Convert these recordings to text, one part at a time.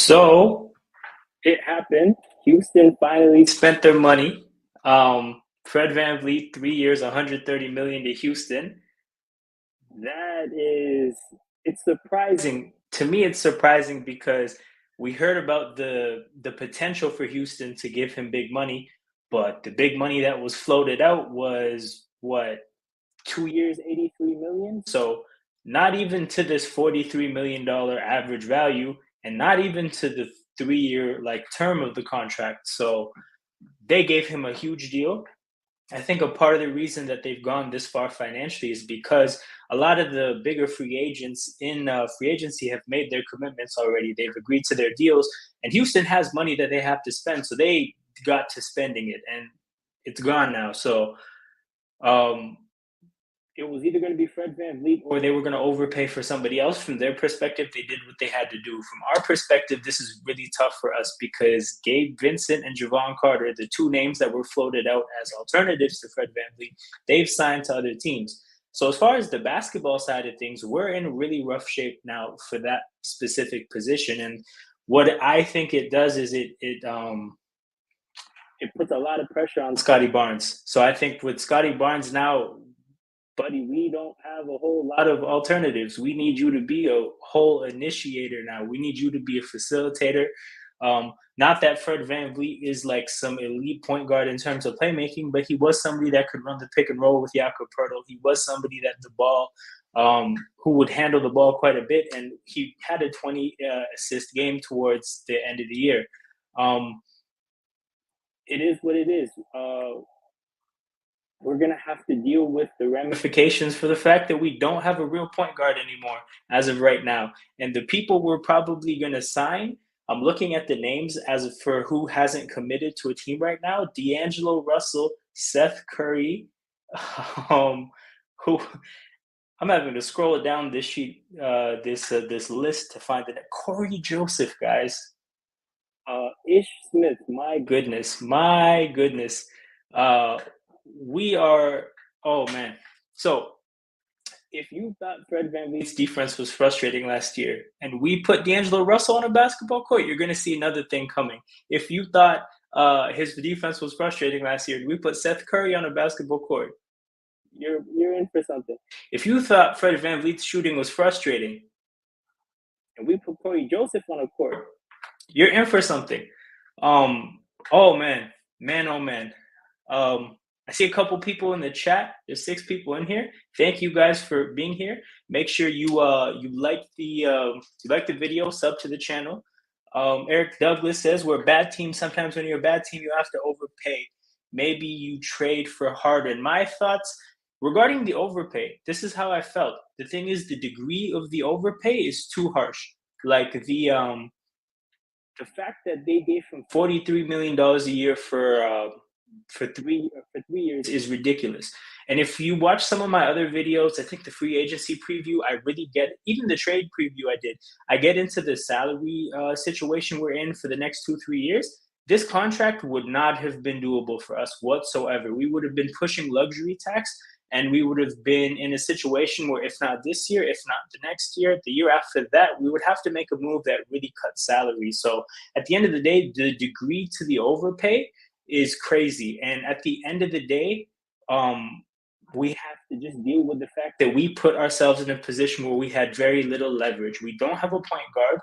So it happened. Houston finally spent their money. Fred VanVleet, 3 years, 130 million to Houston. That is, it's surprising. To me, it's surprising because we heard about the potential for Houston to give him big money, but the big money that was floated out was what, 2 years, 83 million. So not even to this $43 million average value, and not even to the 3 year like term of the contract. So they gave him a huge deal. I think a part of the reason that they've gone this far financially is because a lot of the bigger free agents in free agency have made their commitments already. They've agreed to their deals, and Houston has money that they have to spend, so they got to spending it, and it's gone now. So um, it was either going to be Fred VanVleet or they were going to overpay for somebody else. From their perspective, they did what they had to do. From our perspective, this is really tough for us because Gabe Vincent and Javon Carter, the two names that were floated out as alternatives to Fred VanVleet, they've signed to other teams. So as far as the basketball side of things, we're in really rough shape now for that specific position. And what I think it does is it puts a lot of pressure on Scotty Barnes. So I think with Scotty Barnes now, buddy, we don't have a whole lot of alternatives. We need you to be a whole initiator now. We need you to be a facilitator. Not that Fred VanVleet is like some elite point guard in terms of playmaking, but he was somebody that could run the pick and roll with Jakob Poeltl. He was somebody that who would handle the ball quite a bit, and he had a 20 assist game towards the end of the year. Um, it is what it is. We're going to have to deal with the ramifications for the fact that we don't have a real point guard anymore as of right now. And the people we're probably going to sign, I'm looking at the names as for who hasn't committed to a team right now: D'Angelo Russell, Seth Curry, who I'm having to scroll down this sheet, this list to find it. Corey Joseph, guys. Ish Smith, my goodness. Uh, we are, oh man. So if you thought Fred VanVleet's defense was frustrating last year and we put D'Angelo Russell on a basketball court, you're going to see another thing coming. If you thought his defense was frustrating last year and we put Seth Curry on a basketball court, you're in for something. If you thought Fred VanVleet's shooting was frustrating and we put Corey Joseph on a court, you're in for something. Oh man, oh man. I see a couple people in the chat. There's 6 people in here. Thank you guys for being here. Make sure you you like the video, sub to the channel. Eric Douglas says we're a bad team. Sometimes when you're a bad team, you have to overpay. Maybe you trade for Harden. My thoughts regarding the overpay. This is how I felt. The thing is, the degree of the overpay is too harsh. Like the fact that they gave him $43 million a year for 3 years is ridiculous. And if you watch some of my other videos, I think the free agency preview, I really get, even the trade preview I did, I get into the salary situation we're in for the next 2-3 years. This contract would not have been doable for us whatsoever. We would have been pushing luxury tax, and we would have been in a situation where, if not this year, if not the next year, the year after that, we would have to make a move that really cuts salary. So at the end of the day, the degree to the overpay is crazy. And at the end of the day, we have to just deal with the fact that we put ourselves in a position where we had very little leverage. We don't have a point guard.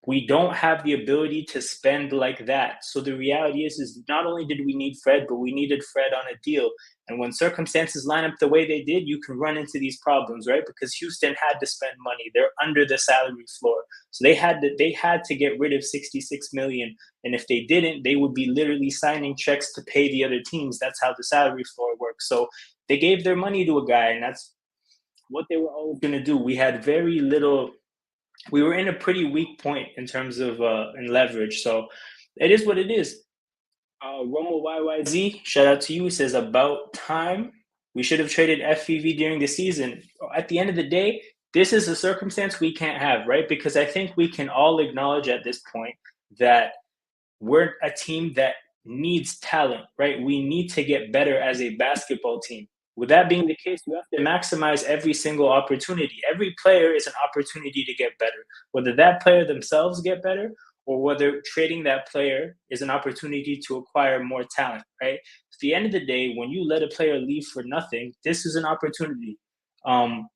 We don't have the ability to spend like that. So the reality is not only did we need Fred, but we needed Fred on a deal. And when circumstances line up the way they did, you can run into these problems, right? Because Houston had to spend money. They're under the salary floor. So they had to get rid of 66 million. And if they didn't, they would be literally signing checks to pay the other teams. That's how the salary floor works. So they gave their money to a guy, and that's what they were always going to do. We had very little. We were in a pretty weak point in terms of in leverage. So it is what it is. Romo YYZ, shout out to you. He says, about time. We should have traded FVV during the season. At the end of the day, this is a circumstance we can't have, right? Because I think we can all acknowledge at this point that we're a team that needs talent, right? We need to get better as a basketball team. With that being the case, you have to maximize every single opportunity. Every player is an opportunity to get better, whether that player themselves get better or whether trading that player is an opportunity to acquire more talent, right? At the end of the day, when you let a player leave for nothing, this is an opportunity. Um,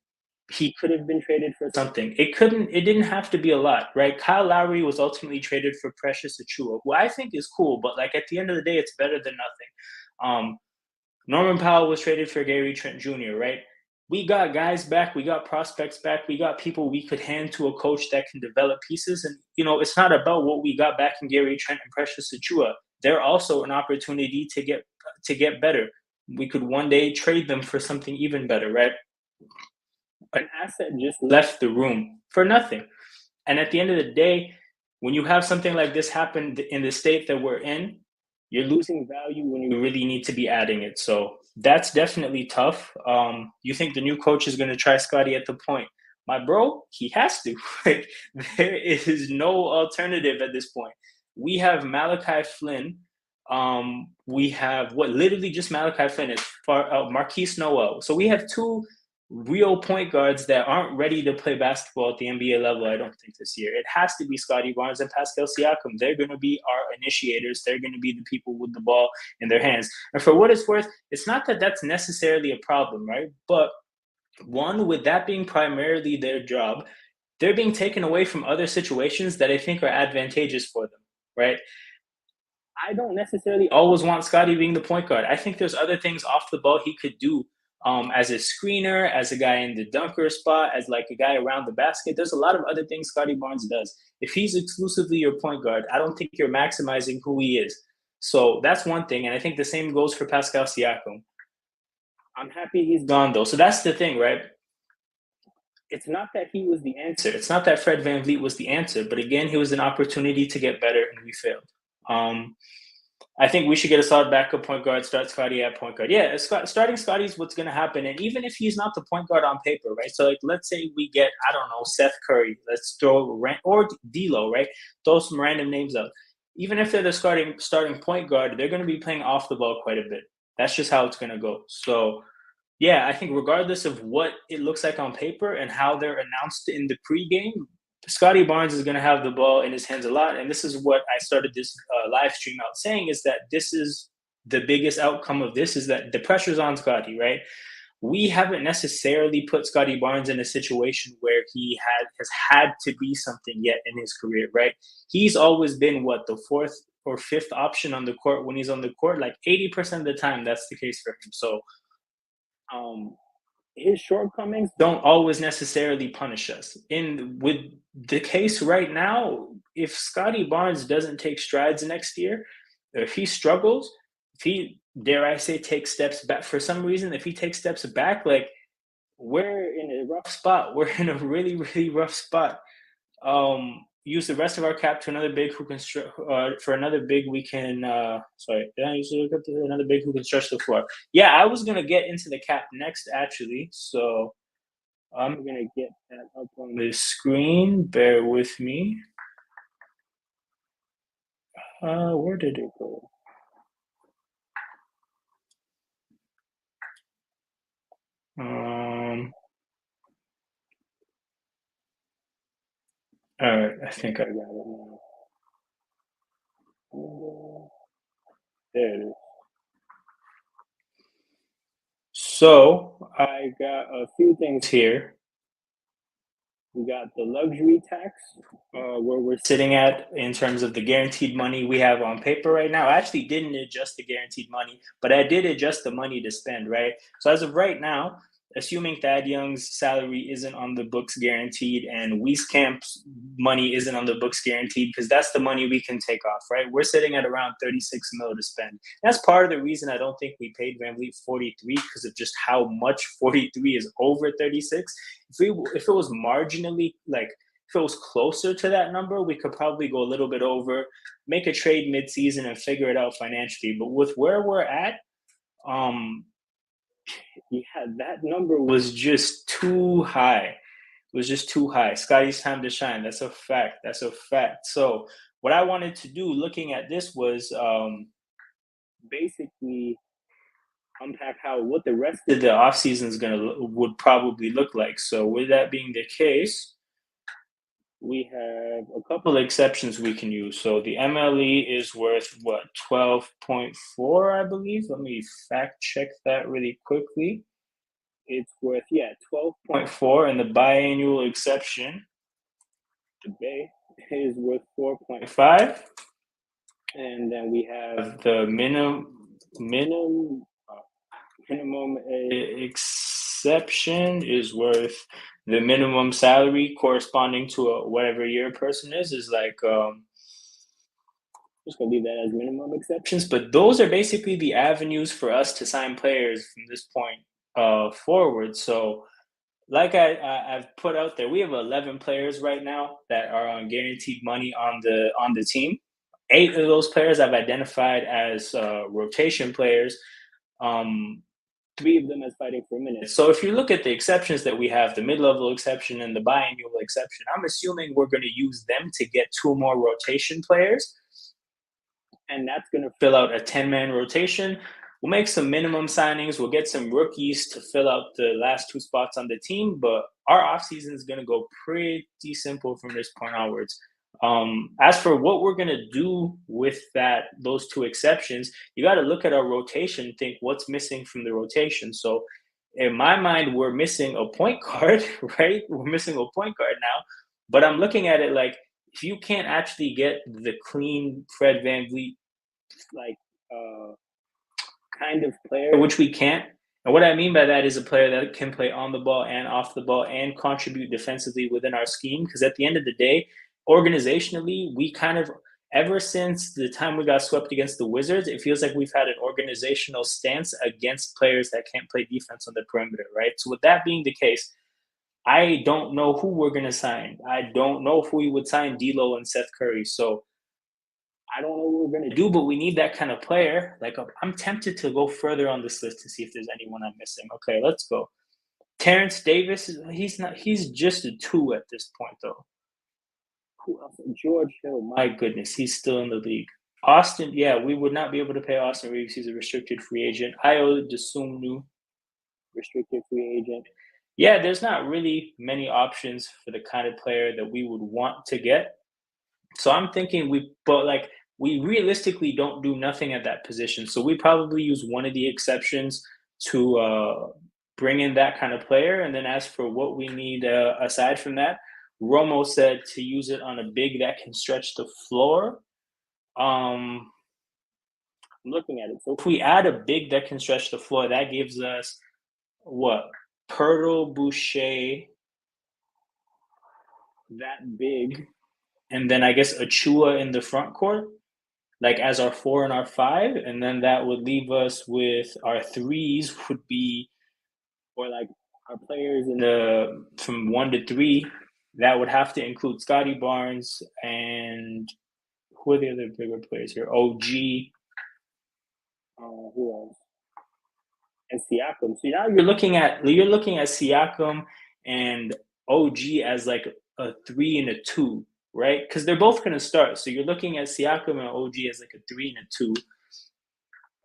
he could have been traded for something. It didn't have to be a lot, right? Kyle Lowry was ultimately traded for Precious Achua, who I think is cool, but like at the end of the day, it's better than nothing. Norman Powell was traded for Gary Trent Jr., right? We got guys back, we got prospects back, we got people we could hand to a coach that can develop pieces. And it's not about what we got back in Gary Trent and Precious Achua. They're also an opportunity to get better. We could one day trade them for something even better, right? An asset just left the room for nothing. And at the end of the day, when you have something like this happen in the state that we're in, you're losing value when you really need to be adding it. So that's definitely tough. You think the new coach is going to try Scotty at the point? My bro, he has to. Like, there is no alternative at this point. We have Malachi Flynn. We have what literally just Malachi Flynn is for Marquise Noel. So we have two real point guards that aren't ready to play basketball at the NBA level, I don't think, this year. It has to be Scotty Barnes and Pascal Siakam. They're going to be our initiators. They're going to be the people with the ball in their hands. And for what it's worth, it's not that that's necessarily a problem, right? But one, with that being primarily their job, they're being taken away from other situations that I think are advantageous for them, right? I don't necessarily always want Scotty being the point guard. I think there's other things off the ball he could do as a screener, as a guy in the dunker spot, as like a guy around the basket. There's a lot of other things Scotty Barnes does. If he's exclusively your point guard, I don't think you're maximizing who he is. So that's one thing. And I think the same goes for Pascal Siakam. I'm happy he's gone, though. So that's the thing, right? It's not that he was the answer. It's not that Fred VanVleet was the answer. But again, he was an opportunity to get better, and we failed. I think we should get a solid backup point guard, start Scotty at point guard. Yeah, starting Scotty is what's going to happen. And even if he's not the point guard on paper, right? So, like, let's say we get, I don't know, Seth Curry. Let's throw, or D'Lo, right? Throw some random names out. Even if they're the starting point guard, they're going to be playing off the ball quite a bit. That's just how it's going to go. So, yeah, I think regardless of what it looks like on paper and how they're announced in the pregame, Scotty Barnes is going to have the ball in his hands a lot. And this is what I started this live stream out saying, is that this is the biggest outcome of this, is that the pressure's on Scotty, right? We haven't necessarily put Scotty Barnes in a situation where he has had to be something yet in his career, right? He's always been what, the fourth or fifth option on the court when he's on the court. Like 80% of the time, that's the case for him. So um, his shortcomings don't always necessarily punish us. In with the case right now, if Scotty Barnes doesn't take strides next year, if he struggles, if he, dare I say, takes steps back for some reason, if he takes steps back, like, we're in a rough spot. We're in a really, really rough spot. Use the rest of our cap to another big who can for another big we can sorry, did I use another big who can stretch the floor? Yeah, I was gonna get into the cap next actually, so I'm gonna get that up on the screen. Bear with me. Where did it go? All right, I think I got it now. There it is. So I got a few things here. We got the luxury tax, where we're sitting at in terms of the guaranteed money we have on paper right now. I actually didn't adjust the guaranteed money, but I did adjust the money to spend, right? So as of right now, assuming Thad Young's salary isn't on the books guaranteed and Wieskamp's money isn't on the books guaranteed, because that's the money we can take off, right? We're sitting at around 36 mil to spend. That's part of the reason I don't think we paid VanVleet 43, because of just how much 43 is over 36. If it was marginally, like, if it was closer to that number, we could probably go a little bit over, make a trade mid-season and figure it out financially. But with where we're at, um, yeah, that number was just too high. It was just too high. Scotty's time to shine. That's a fact. That's a fact. So what I wanted to do, looking at this, was basically unpack what the rest of the offseason is would probably look like. So with that being the case, we have a couple of exceptions we can use. So the MLE is worth what, 12.4, I believe. Let me fact check that really quickly. It's worth 12.4, and the biannual exception, the Bay, is worth 4.5. And then we have the minimum exception is worth the minimum salary corresponding to whatever year a person is like just gonna leave that as minimum exceptions. But those are basically the avenues for us to sign players from this point forward. So like I've put out there, we have 11 players right now that are on guaranteed money on the team. 8 of those players I've identified as rotation players. 3 of them as fighting for minutes. So if you look at the exceptions that we have, the mid-level exception and the biannual exception, I'm assuming we're going to use them to get 2 more rotation players. And that's going to fill out a 10-man rotation. We'll make some minimum signings. We'll get some rookies to fill out the last 2 spots on the team. But our offseason is going to go pretty simple from this point onwards. As for what we're going to do with those 2 exceptions, you got to look at our rotation, think what's missing from the rotation. So in my mind, we're missing a point guard, right? We're missing a point guard now. But I'm looking at it like, if you can't actually get the clean Fred VanVleet like kind of player, which we can't. And what I mean by that is a player that can play on the ball and off the ball and contribute defensively within our scheme. Because at the end of the day, organizationally, we kind of, ever since the time we got swept against the Wizards, it feels like we've had an organizational stance against players that can't play defense on the perimeter, right? So with that being the case, I don't know who we're going to sign. I don't know if we would sign D'Lo and Seth Curry. So I don't know what we're going to do, but we need that kind of player. Like, I'm tempted to go further on this list to see if there's anyone I'm missing. Okay, let's go. Terrence Davis, he's just a 2 at this point, though. Who else? George Hill, my goodness, he's still in the league. Austin, we would not be able to pay Austin Reeves. He's a restricted free agent. Ayo Dosunmu, restricted free agent. Yeah, there's not really many options for the kind of player that we would want to get. So I'm thinking we realistically don't do nothing at that position. So we probably use one of the exceptions to bring in that kind of player. And then as for what we need aside from that, Romo said to use it on a big that can stretch the floor. I'm looking at it. So if we add a big that can stretch the floor, that gives us what? Pirtle, Boucher, that big, and then I guess Achua in the front court, like as our 4 and our 5, and then that would leave us with our 3s would be, or like our players in the from 1 to 3. That would have to include Scotty Barnes and who are the other bigger players here? OG. Who else? And Siakam. So now you're looking at Siakam and OG as like a 3 and a 2, right? Because they're both going to start. So you're looking at Siakam and OG as like a 3 and a 2.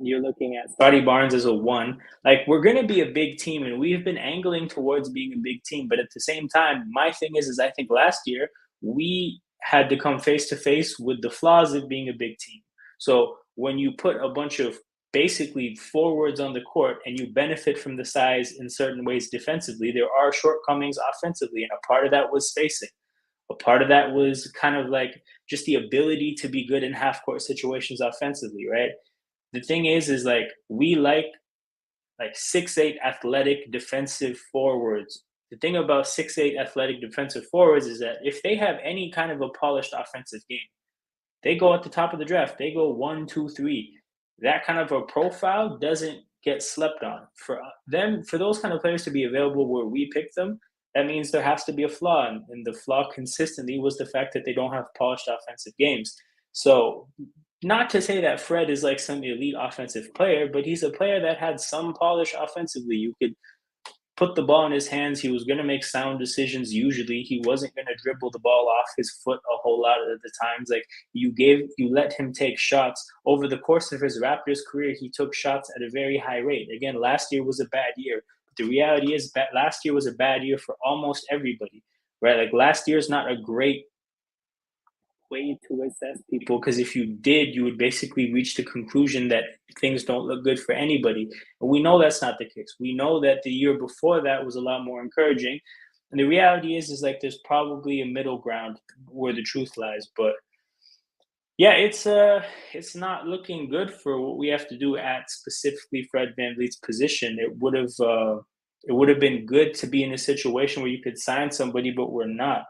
You're looking at Scotty Barnes as a 1. Like, we're going to be a big team, and we've been angling towards being a big team. But at the same time, my thing is I think last year we had to come face to face with the flaws of being a big team. So when you put a bunch of basically forwards on the court and you benefit from the size in certain ways defensively, there are shortcomings offensively. And a part of that was spacing. A part of that was kind of like just the ability to be good in half-court situations offensively, right? The thing is like we like 6'8" athletic defensive forwards. The thing about 6'8" athletic defensive forwards is that if they have any kind of a polished offensive game, they go at the top of the draft. They go 1, 2, 3. That kind of a profile doesn't get slept on. For those kind of players to be available where we pick them, that means there has to be a flaw. And the flaw consistently was the fact that they don't have polished offensive games. So not to say that Fred is like some elite offensive player, but he's a player that had some polish offensively. You could put the ball in his hands. He was going to make sound decisions. Usually, he wasn't going to dribble the ball off his foot a whole lot of the times. Like you let him take shots over the course of his Raptors career. He took shots at a very high rate. Again, last year was a bad year. But the reality is, last year was a bad year for almost everybody. Right? Like last year is not a great way to assess people because if you did, you would basically reach the conclusion that things don't look good for anybody. And we know that's not the case. We know that the year before that was a lot more encouraging. And the reality is like there's probably a middle ground where the truth lies. But yeah, it's not looking good for what we have to do at specifically Fred VanVleet's position. It would have been good to be in a situation where you could sign somebody, but we're not.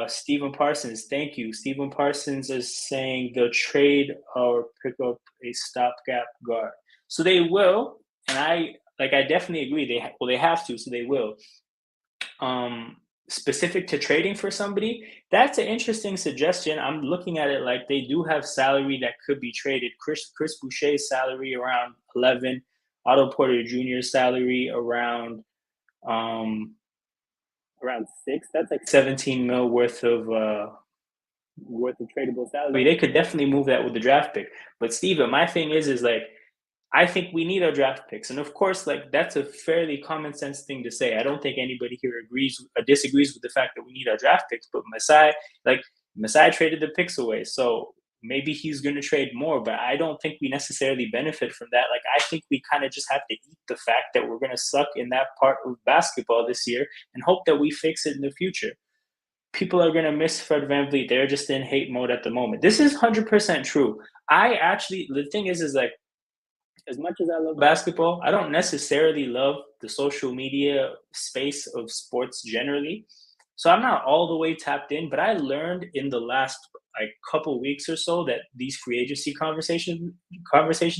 Stephen Parsons, thank you. Stephen Parsons is saying they'll trade or pick up a stopgap guard. So they will, and I definitely agree. They have to, so they will. Specific to trading for somebody, that's an interesting suggestion. I'm looking at it like they do have salary that could be traded. Chris Boucher's salary around 11, Otto Porter Jr.'s salary around 6. That's like 17 mil worth of tradable salary. They could definitely move that with the draft pick. But Steven, my thing is like I think we need our draft picks, and of course, like that's a fairly common sense thing to say. I don't think anybody here disagrees with the fact that we need our draft picks. But Masai traded the picks away, so maybe he's going to trade more. But I don't think we necessarily benefit from that. Like I think we kind of just have to eat the fact that we're going to suck in that part of basketball this year and hope that we fix it in the future. People are going to miss Fred VanVleet. They're just in hate mode at the moment. This is 100% true. The thing is like, as much as I love basketball, I don't necessarily love the social media space of sports generally. So I'm not all the way tapped in, but I learned in the last like couple weeks or so that these free agency conversations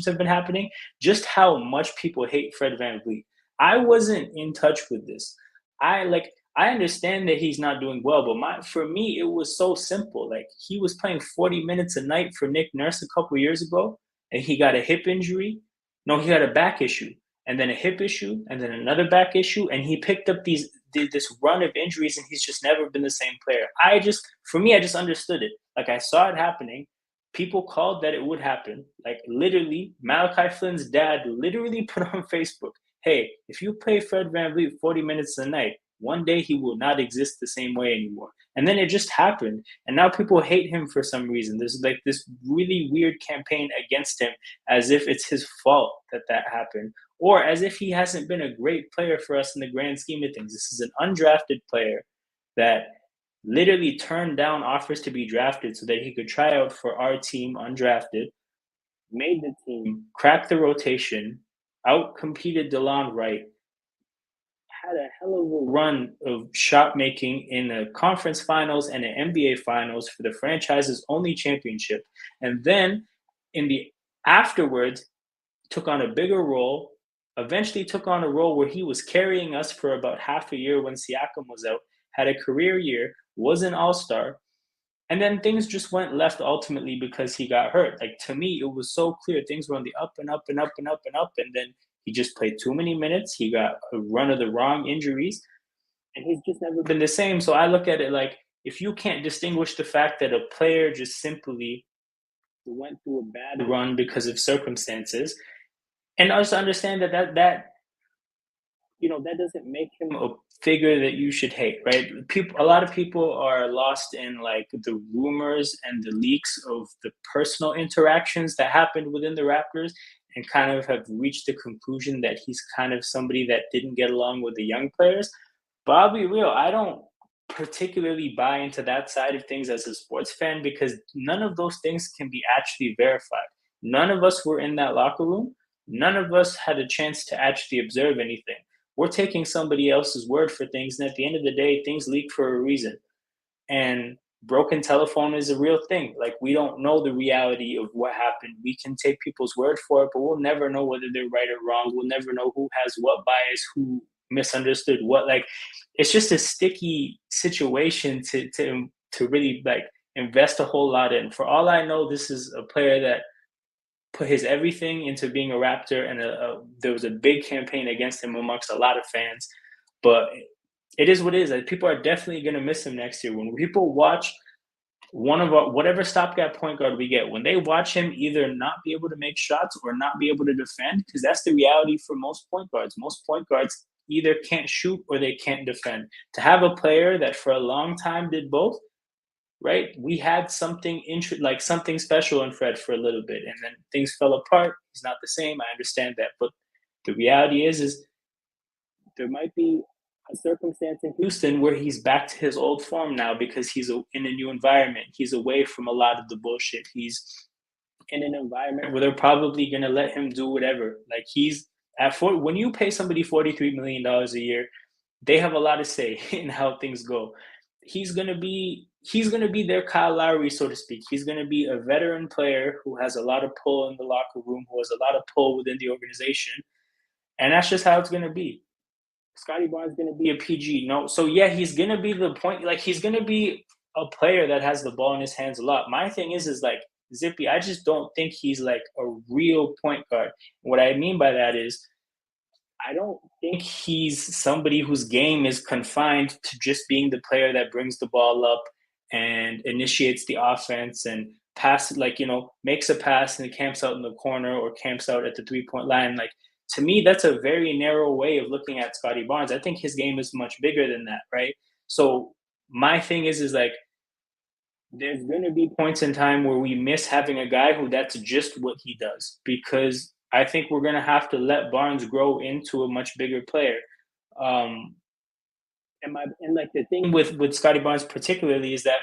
have been happening, just how much people hate Fred VanVleet. I wasn't in touch with this. I understand that he's not doing well, but for me it was so simple. Like he was playing 40 minutes a night for Nick Nurse a couple years ago, and he got a hip injury. No, he had a back issue, and then a hip issue, and then another back issue, and he picked up this run of injuries, and he's just never been the same player. For me, I just understood it. Like I saw it happening. People called that it would happen. Like literally, Malachi Flynn's dad literally put on Facebook, "Hey, if you play Fred VanVleet 40 minutes a night, one day he will not exist the same way anymore." And then it just happened. And now people hate him for some reason. There's like this really weird campaign against him as if it's his fault that happened, or as if he hasn't been a great player for us in the grand scheme of things. This is an undrafted player that literally turned down offers to be drafted so that he could try out for our team undrafted, made the team, cracked the rotation, out competed DeLon Wright, had a hell of a run of shot making in the conference finals and the NBA finals for the franchise's only championship. And then in the afterwards, took on a bigger role, eventually took on a role where he was carrying us for about half a year when Siakam was out, had a career year, was an all-star, and then things just went left ultimately because he got hurt. Like to me, it was so clear things were on the up and up and up and up and up, and then he just played too many minutes. He got a run of the wrong injuries, and he's just never been the same. So I look at it like if you can't distinguish the fact that a player just simply went through a bad run because of circumstances, and also understand that that doesn't make him a figure that you should hate, right? A lot of people are lost in like the rumors and the leaks of the personal interactions that happened within the Raptors, and kind of have reached the conclusion that he's kind of somebody that didn't get along with the young players. But I'll be real, I don't particularly buy into that side of things as a sports fan because none of those things can be actually verified. None of us were in that locker room. None of us had a chance to actually observe anything. We're taking somebody else's word for things, and at the end of the day, things leak for a reason. And broken telephone is a real thing. Like we don't know the reality of what happened. We can take people's word for it, but we'll never know whether they're right or wrong. We'll never know who has what bias, who misunderstood what. Like it's just a sticky situation to really like invest a whole lot in. For all I know, this is a player that put his everything into being a Raptor, and there was a big campaign against him amongst a lot of fans. But it is what it is. Like, people are definitely going to miss him next year. When people watch one of our whatever stopgap point guard we get, when they watch him either not be able to make shots or not be able to defend, because that's the reality for most point guards. Most point guards either can't shoot or they can't defend. To have a player that for a long time did both, right? We had something like something special in Fred for a little bit, and then things fell apart. He's not the same. I understand that, but the reality is there might be a circumstance in Houston where he's back to his old form now because he's in a new environment. He's away from a lot of the bullshit. He's in an environment where they're probably going to let him do whatever. Like, he's when you pay somebody $43 million a year, they have a lot to say in how things go. He's gonna be their Kyle Lowry, so to speak. He's gonna be a veteran player who has a lot of pull in the locker room, who has a lot of pull within the organization, and that's just how it's gonna be. Scotty Barnes going to be a PG. No, so yeah, he's going to be the point. Like, he's going to be a player that has the ball in his hands a lot. My thing is like, Zippy, I just don't think he's like a real point guard. What I mean by that is, I don't think he's somebody whose game is confined to just being the player that brings the ball up and initiates the offense and pass, like, makes a pass and it camps out in the corner or camps out at the 3-point line. Like, to me, that's a very narrow way of looking at Scotty Barnes. I think his game is much bigger than that, right? So my thing is like, there's going to be points in time where we miss having a guy who that's just what he does, because I think we're going to have to let Barnes grow into a much bigger player. Um, and like, the thing with Scotty Barnes particularly is that,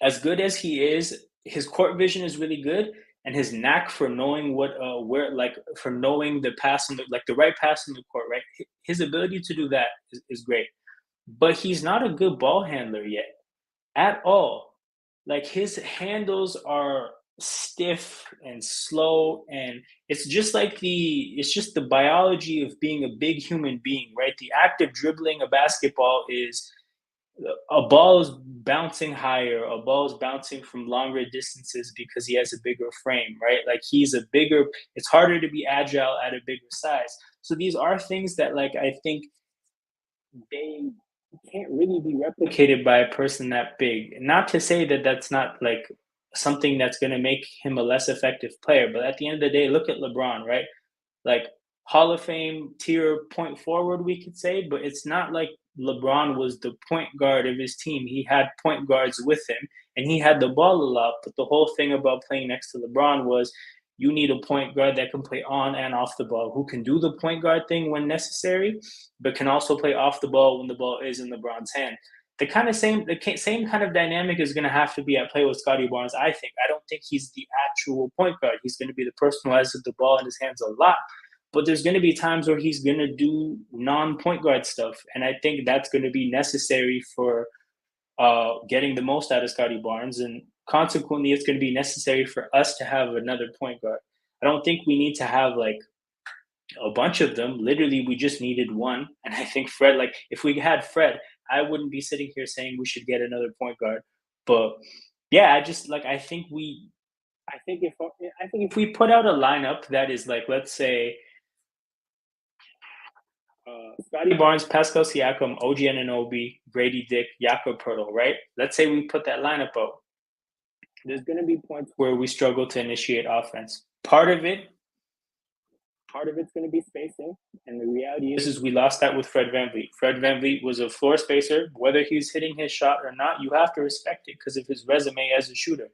as good as he is, his court vision is really good, and his knack for knowing for knowing the pass and the right pass in the court, right? His ability to do that is great, but he's not a good ball handler yet at all. Like, his handles are stiff and slow, and it's just the biology of being a big human being, right? The act of dribbling a basketball is a ball is bouncing higher, a ball is bouncing from longer distances because he has a bigger frame, right? Like, it's harder to be agile at a bigger size. So these are things that, like, I think they can't really be replicated by a person that big. Not to say that that's not like something that's going to make him a less effective player, but at the end of the day, look at LeBron, right? Like, Hall of Fame tier point forward, we could say, but it's not like LeBron was the point guard of his team. He had point guards with him, and he had the ball a lot. But the whole thing about playing next to LeBron was, you need a point guard that can play on and off the ball, who can do the point guard thing when necessary, but can also play off the ball when the ball is in LeBron's hand. The same kind of dynamic is going to have to be at play with Scotty Barnes. I think. I don't think he's the actual point guard. He's going to be the person who has the ball in his hands a lot, but there's going to be times where he's going to do non-point guard stuff, and I think that's going to be necessary for getting the most out of Scotty Barnes, and consequently, it's going to be necessary for us to have another point guard. I don't think we need to have like a bunch of them. Literally, we just needed one, and I think Fred. Like, if we had Fred, I wouldn't be sitting here saying we should get another point guard. But yeah, I just like I think if we put out a lineup that is like, let's say, Scotty Barnes, Pascal Siakam, OG Anunoby, Grady Dick, Jakob Poeltl, right? Let's say we put that lineup out. There's going to be points where we struggle to initiate offense. Part of it's going to be spacing, and the reality is we lost that with Fred VanVleet. Fred VanVleet was a floor spacer. Whether he's hitting his shot or not, you have to respect it because of his resume as a shooter.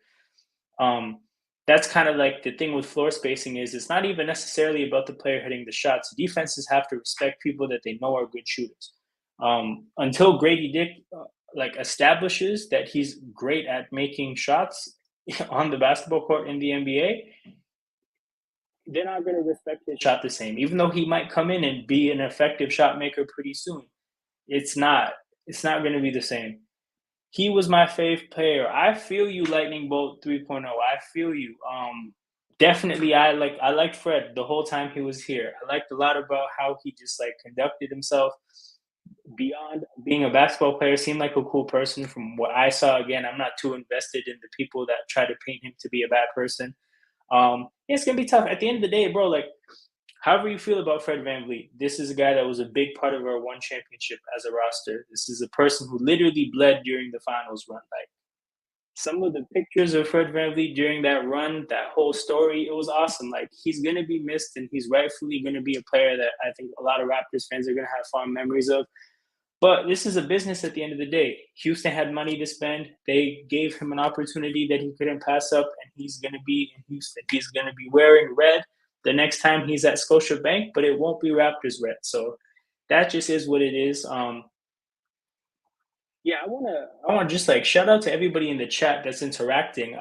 That's kind of like the thing with floor spacing is it's not even necessarily about the player hitting the shots. Defenses have to respect people that they know are good shooters. Until Grady Dick establishes that he's great at making shots on the basketball court in the NBA, they're not going to respect his shot the same. Even though he might come in and be an effective shot maker pretty soon, it's not going to be the same. He was my fave player. I feel you, Lightning Bolt 3.0. I feel you. Definitely, I liked Fred the whole time he was here. I liked a lot about how he just conducted himself. Beyond being a basketball player, seemed like a cool person from what I saw. Again, I'm not too invested in the people that try to paint him to be a bad person. It's gonna be tough. At the end of the day, bro, like however you feel about Fred VanVleet, this is a guy that was a big part of our one championship as a roster. This is a person who literally bled during the finals run. Like some of the pictures of Fred VanVleet during that run, that whole story, it was awesome. Like he's gonna be missed, and he's rightfully gonna be a player that I think a lot of Raptors fans are gonna have fond memories of. But this is a business at the end of the day. Houston had money to spend. They gave him an opportunity that he couldn't pass up, and he's going to be in Houston. He's going to be wearing red the next time he's at Scotiabank, but it won't be Raptors red. So that just is what it is. Yeah, I wanna just like shout out to everybody in the chat that's interacting.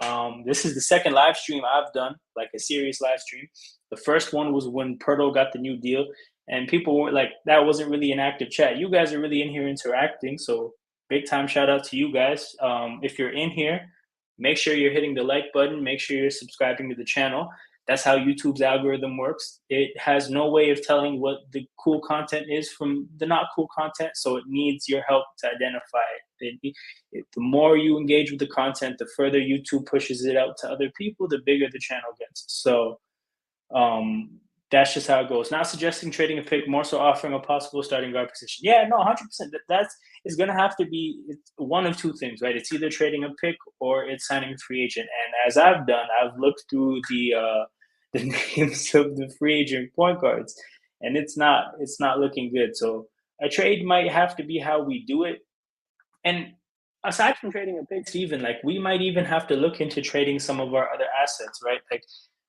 This is the second live stream I've done, like a serious live stream. The first one was when Pirtle got the new deal, and people were like, that wasn't really an active chat. You guys are really in here interacting, so big time shout out to you guys. If you're in here, make sure you're hitting the like button. Make sure you're subscribing to the channel. That's how YouTube's algorithm works. It has no way of telling what the cool content is from the not cool content, so it needs your help to identify the more you engage with the content, the further YouTube pushes it out to other people, the bigger the channel gets. So um, that's just how it goes. Not suggesting trading a pick, more so offering a possible starting guard position. Yeah, no, 100%. That's is going to have to be one of two things, right? It's either trading a pick or it's signing a free agent. And as I've done, I've looked through the names of the free agent point guards, and it's not looking good. So a trade might have to be how we do it. And aside from trading a pick, Steven, like we might even have to look into trading some of our other assets, right? Like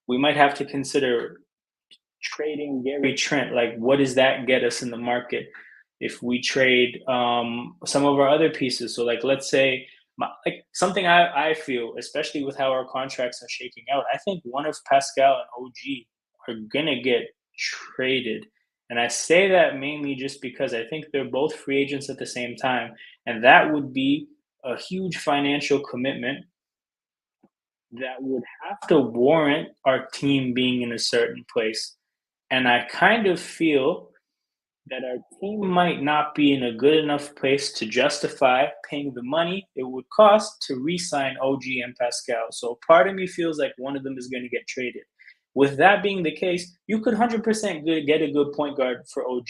we might have to consider trading Gary Trent. Like, what does that get us in the market if we trade some of our other pieces? So, like, let's say, like something I feel, especially with how our contracts are shaking out, I think one of Pascal and OG are gonna get traded. And I say that mainly just because I think they're both free agents at the same time, and that would be a huge financial commitment that would have to warrant our team being in a certain place. And I kind of feel that our team might not be in a good enough place to justify paying the money it would cost to re sign OG and Pascal. So part of me feels like one of them is going to get traded. With that being the case, you could 100% get a good point guard for OG.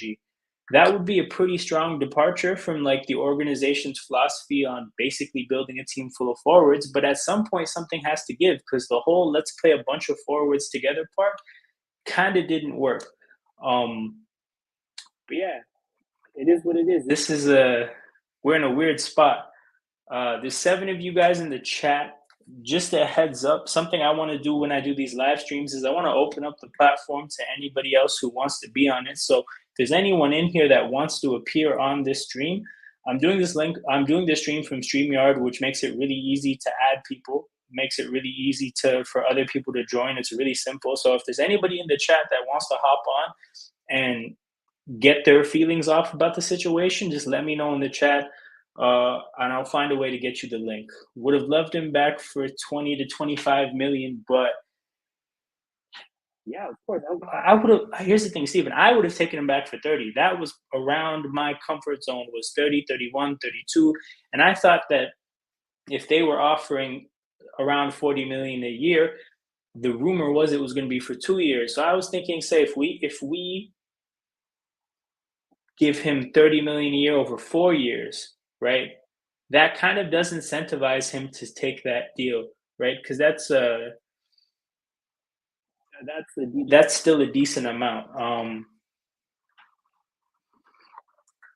That would be a pretty strong departure from like the organization's philosophy on basically building a team full of forwards. But at some point, something has to give because the whole let's play a bunch of forwards together part kind of didn't work. Um, but yeah, it is what it is. This is we're in a weird spot. There's 7 of you guys in the chat. Just a heads up, something I want to do when I do these live streams is I want to open up the platform to anybody else who wants to be on it. So if there's anyone in here that wants to appear on this stream, I'm doing this stream from StreamYard, which makes it really easy to add people, makes it really easy for other people to join. It's really simple. So if there's anybody in the chat that wants to hop on and get their feelings off about the situation, just let me know in the chat, and I'll find a way to get you the link. Would have loved him back for 20 to 25 million, but yeah, of course, I would have. Here's the thing, Steven, I would have taken him back for 30. That was around my comfort zone, was 30, 31, 32, and I thought that if they were offering around 40 million a year, the rumor was it was going to be for 2 years. So I was thinking, say if we give him 30 million a year over 4 years, right? That kind of does incentivize him to take that deal, right? Because that's still a decent amount.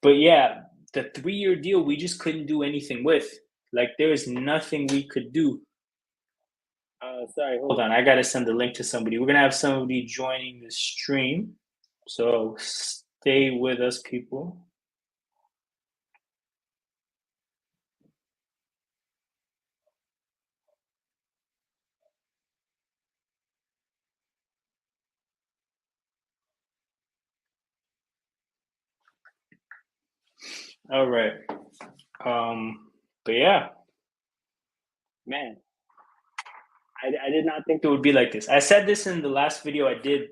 But yeah, the 3 year deal we just couldn't do anything with. Like there is nothing we could do. Sorry, hold on. I gotta send the link to somebody. We're gonna have somebody joining the stream, so stay with us, people. All right. But yeah, man, I did not think it would be like this. I said this in the last video I did,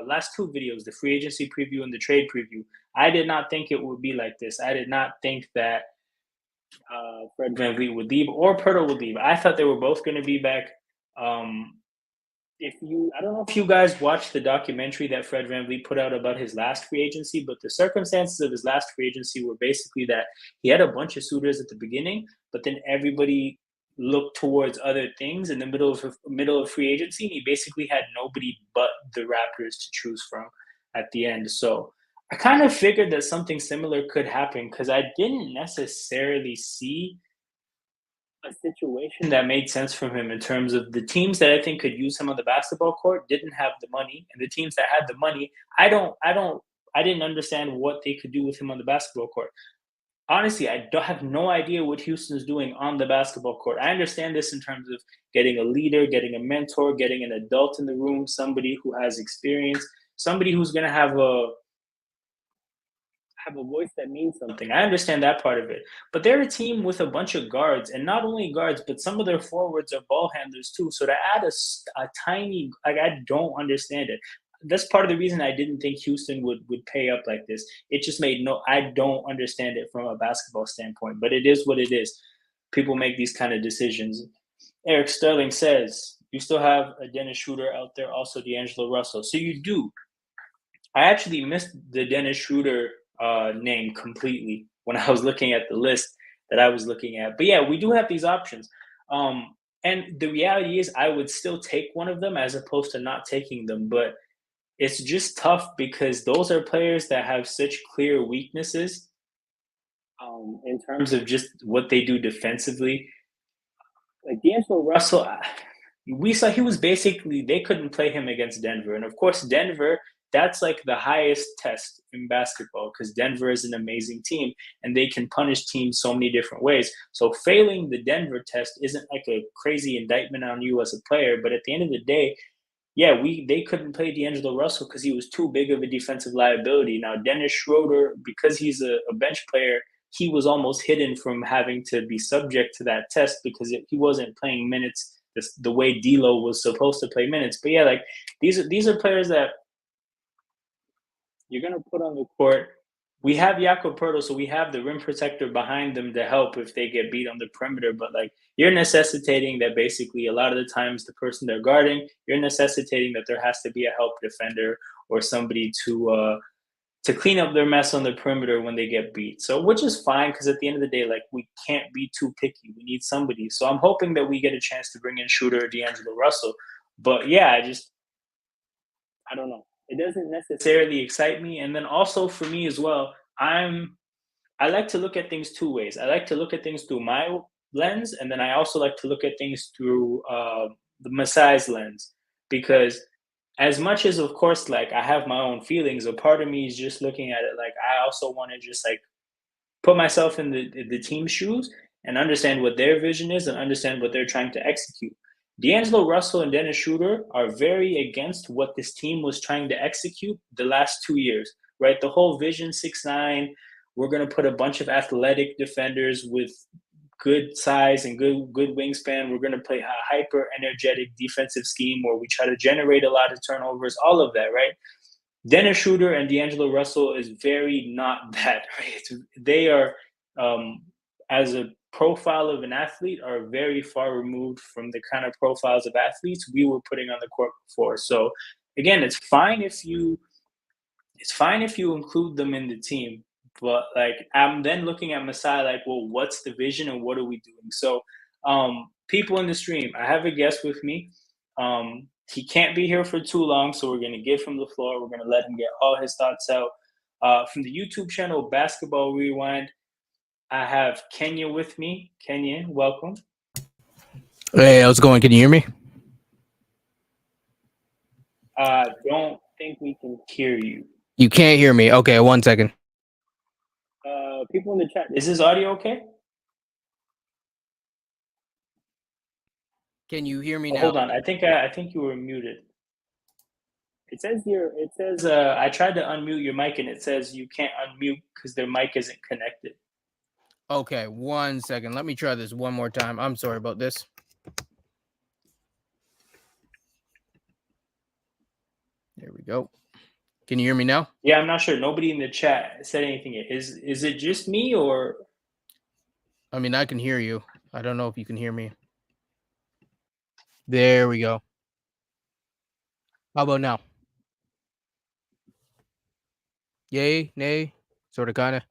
last 2 videos, the free agency preview and the trade preview. I did not think it would be like this. I did not think that Fred VanVleet would leave or Pirtle would leave. I thought they were both going to be back. Um, I don't know if you guys watched the documentary that Fred VanVleet put out about his last free agency, but the circumstances of his last free agency were basically that he had a bunch of suitors at the beginning, but then everybody looked towards other things in the middle of free agency, and he basically had nobody but the Raptors to choose from at the end. So I kind of figured that something similar could happen because I didn't necessarily see a situation that made sense from him in terms of the teams that I think could use him on the basketball court didn't have the money, and the teams that had the money, I didn't understand what they could do with him on the basketball court. Honestly, I don't have no idea what Houston's doing on the basketball court. I understand this in terms of getting a leader, getting a mentor, getting an adult in the room, somebody who has experience, somebody who's going to have a voice that means something. I understand that part of it. But they're a team with a bunch of guards, and not only guards, but some of their forwards are ball handlers too. So to add a tiny, like, I don't understand it. That's part of the reason I didn't think Houston would pay up like this. It just made no. I don't understand it from a basketball standpoint, but it is what it is. People make these kind of decisions. Eric Sterling says you still have a Dennis Schroeder out there, also D'Angelo Russell. So you do. I actually missed the Dennis Schroeder name completely when I was looking at the list that I was looking at. But yeah, we do have these options. And the reality is, I would still take one of them as opposed to not taking them. But it's just tough because those are players that have such clear weaknesses in terms of just what they do defensively. Like D'Angelo Russell, we saw he was basically, they couldn't play him against Denver, and of course Denver, that's like the highest test in basketball because Denver is an amazing team and they can punish teams so many different ways. So failing the Denver test isn't like a crazy indictment on you as a player, but at the end of the day, yeah, we they couldn't play D'Angelo Russell because he was too big of a defensive liability. Now Dennis Schroeder, because he's a bench player, he was almost hidden from having to be subject to that test because he wasn't playing minutes the way D'Lo was supposed to play minutes. But yeah, like these are players that you're gonna put on the court. We have Jakob Pertl, so we have the rim protector behind them to help if they get beat on the perimeter. But like you're necessitating that basically a lot of the times the person they're guarding, you're necessitating that there has to be a help defender or somebody to clean up their mess on the perimeter when they get beat. So which is fine because at the end of the day, like we can't be too picky. We need somebody. So I'm hoping that we get a chance to bring in Shooter or D'Angelo Russell. But yeah, I don't know. It doesn't necessarily excite me. And then also for me as well, I like to look at things two ways. I like to look at things through my lens, and then I also like to look at things through the Masai's lens, because as much as, of course, like I have my own feelings, a part of me is just looking at it like I also want to just like put myself in the team's shoes and understand what their vision is and understand what they're trying to execute. D'Angelo Russell and Dennis Schroeder are very against what this team was trying to execute the last 2 years, right? The whole vision 6'9", we're going to put a bunch of athletic defenders with good size and good wingspan. We're going to play a hyper energetic defensive scheme where we try to generate a lot of turnovers, all of that, right? Dennis Schroeder and D'Angelo Russell is very not that, right? They are, um, as a profile of an athlete, are very far removed from the kind of profiles of athletes we were putting on the court before. So again, it's fine if you include them in the team, but like I'm then looking at Masai like, well, what's the vision and what are we doing? So, people in the stream, I have a guest with me. He can't be here for too long, so we're gonna give him the floor. We're gonna let him get all his thoughts out. From the YouTube channel Basketball Rewind, I have Kenya with me. Kenya, welcome. Hey, how's it going? Can you hear me? Don't think we can hear you. You can't hear me. Okay, 1 second. People in the chat, is his audio okay? Can you hear me Oh, now? hold on. I think you were muted. It says here. It says I tried to unmute your mic and it says you can't unmute because their mic isn't connected. Okay, 1 second. Let me try this one more time. I'm sorry about this. There we go. Can you hear me now? Yeah, I'm not sure. Nobody in the chat said anything. Is it just me or? I mean, I can hear you. I don't know if you can hear me. There we go. How about now? Yay, nay, sort of, kind of.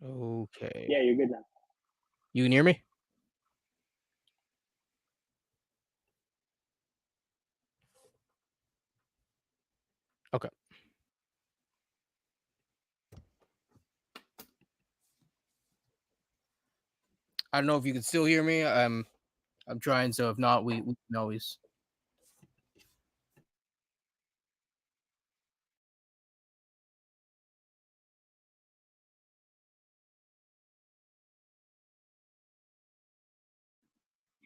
Okay. Yeah, you're good now. You can hear me? Okay. I don't know if you can still hear me. I'm trying. So if not, we can always.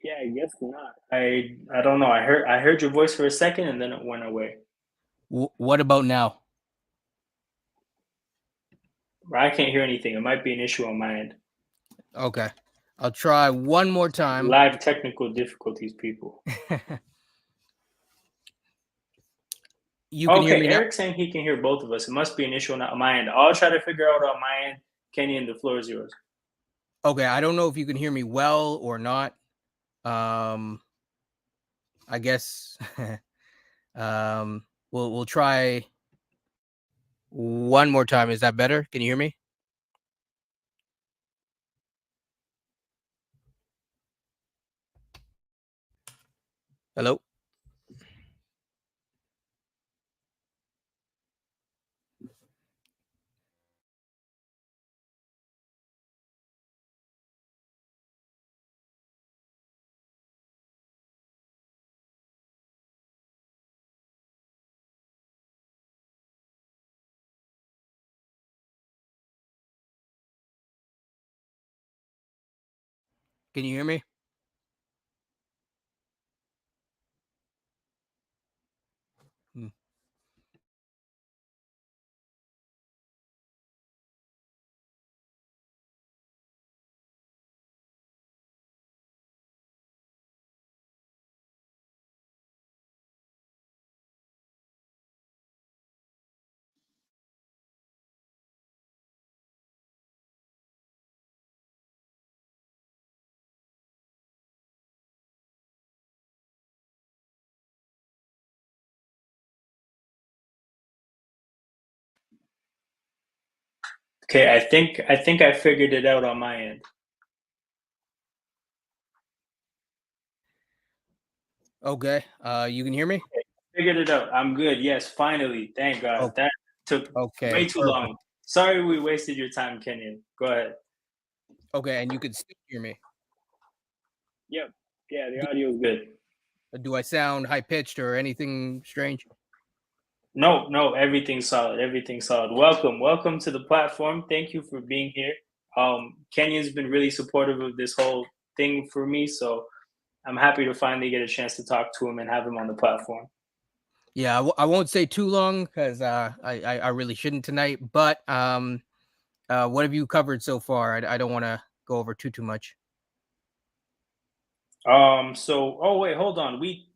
Yeah, I guess not. I don't know. I heard your voice for a second and then it went away. What about now? I can't hear anything. It might be an issue on my end. Okay. I'll try one more time. Live technical difficulties, people. You can hear Okay, me now? Eric's saying he can hear both of us. It must be an issue on my end. I'll try to figure out on my end. Kenny, and the floor is yours. Okay. I don't know if you can hear me well or not. I guess we'll try one more time. Is that better? Can you hear me? Hello? Can you hear me? Hmm. Okay, I think I figured it out on my end. Okay. You can hear me? Figured it out. I'm good. Yes, finally. Thank God. Oh, That took okay. way too Perfect. long. Sorry we wasted your time, Kenyon. Go ahead. Okay. And you can still hear me. Yep. Yeah, the Do, audio is good. do I sound high pitched or anything strange? No, no, everything's solid. Everything's solid. Welcome to the platform. Thank you for being here. Kenyon's been really supportive of this whole thing for me, so I'm happy to finally get a chance to talk to him and have him on the platform. Yeah, I won't say too long because I really shouldn't tonight. But what have you covered so far? I don't want to go over too much. Oh wait, hold on. We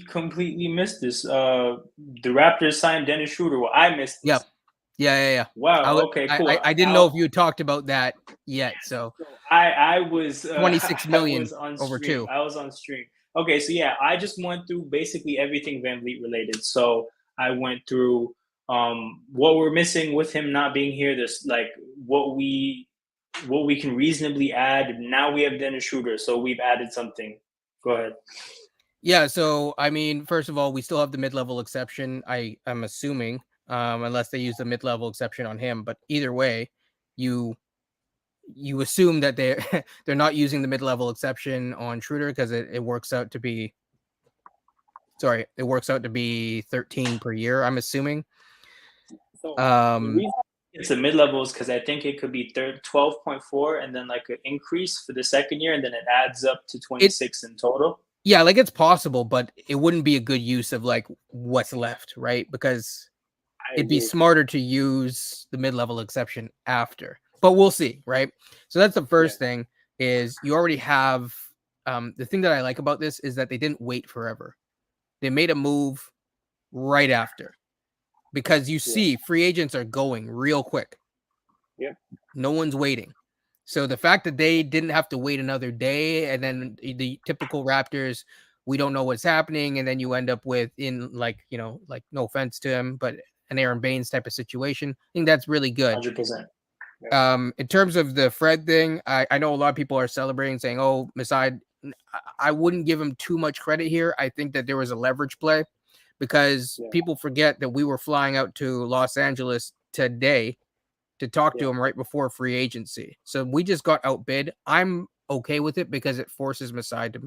completely missed this. The Raptors signed Dennis Schröder. Well, I missed Yep. this. Yeah. Wow. Okay, cool. I didn't know if you talked about that yet. So So I was 26 I million was on over stream. two. I was on stream. Okay, so yeah, I just went through basically everything Van Vliet related. So I went through what we're missing with him not being here. This like what we can reasonably add. Now we have Dennis Schroeder, so we've added something. Go ahead. Yeah. So I mean, first of all, we still have the mid-level exception. I'm assuming, unless they use the mid-level exception on him. But either way, you assume that they're they're not using the mid-level exception on Schroeder because it works out to be 13 per year, I'm assuming. So the Um reason it's a mid level is because I think it could be 12.4 and then like an increase for the second year, and then it adds up to it 26 in total. yeah, like it's possible, but it wouldn't be a good use of like what's left, right? Because I it'd be agree. smarter to use the mid-level exception after. But we'll see, right? So that's the Yeah. first thing is you already have the thing that I like about this is that they didn't wait forever. They made a move right after because you Yeah. see free agents are going real quick. No one's waiting. So the fact that they didn't have to wait another day, and then the typical Raptors, we don't know what's happening, and then you end up with like no offense to him, but an Aaron Baines type of situation. I think that's really good. 100%. In terms of the Fred thing, I know a lot of people are celebrating, saying, "Oh, Masai." I wouldn't give him too much credit here. I think that there was a leverage play because people forget that we were flying out to Los Angeles today to talk to him right before free agency. So we just got outbid. I'm okay with it because it forces Masai to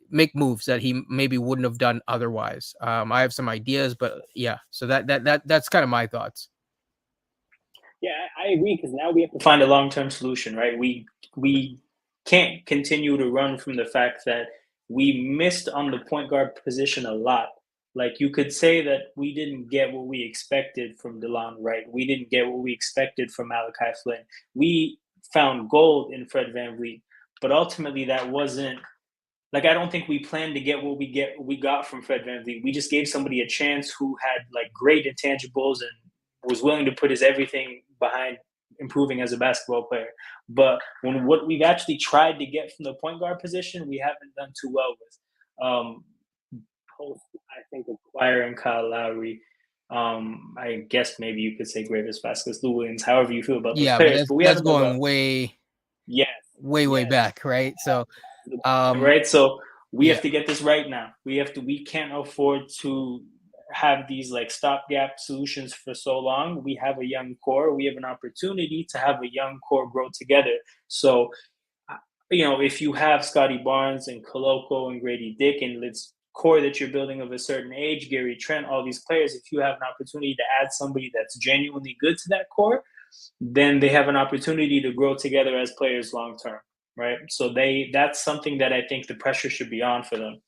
make moves that he maybe wouldn't have done otherwise. I have some ideas, but yeah. So that's kind of my thoughts. Yeah, I agree, because now we have to find a long-term solution, right? We can't continue to run from the fact that we missed on the point guard position a lot. Like, you could say that we didn't get what we expected from DeLon Wright. We didn't get what we expected from Malachi Flynn. We found gold in Fred VanVleet, but ultimately that wasn't like, I don't think we planned to get what we got from Fred VanVleet. We just gave somebody a chance who had like great intangibles and was willing to put his everything behind improving as a basketball player. But when what we've actually tried to get from the point guard position, we haven't done too well with. Post, I think, acquiring Kyle Lowry. I guess maybe you could say Gravis Vasquez Lewins, however you feel about those Yeah, but players. But we that's haven't done well. going way, Yes, way yes. back, right? So, Right. So we yeah, have to get this right now. We can't afford to have these like stopgap solutions for so long. We have a young core. We have an opportunity to have a young core grow together. So, uh, if you have Scotty Barnes and Koloko and Grady Dick and this core that you're building of a certain age, Gary Trent, all these players, if you have an opportunity to add somebody that's genuinely good to that core, then they have an opportunity to grow together as players long term, right? So that's something that I think the pressure should be on for them.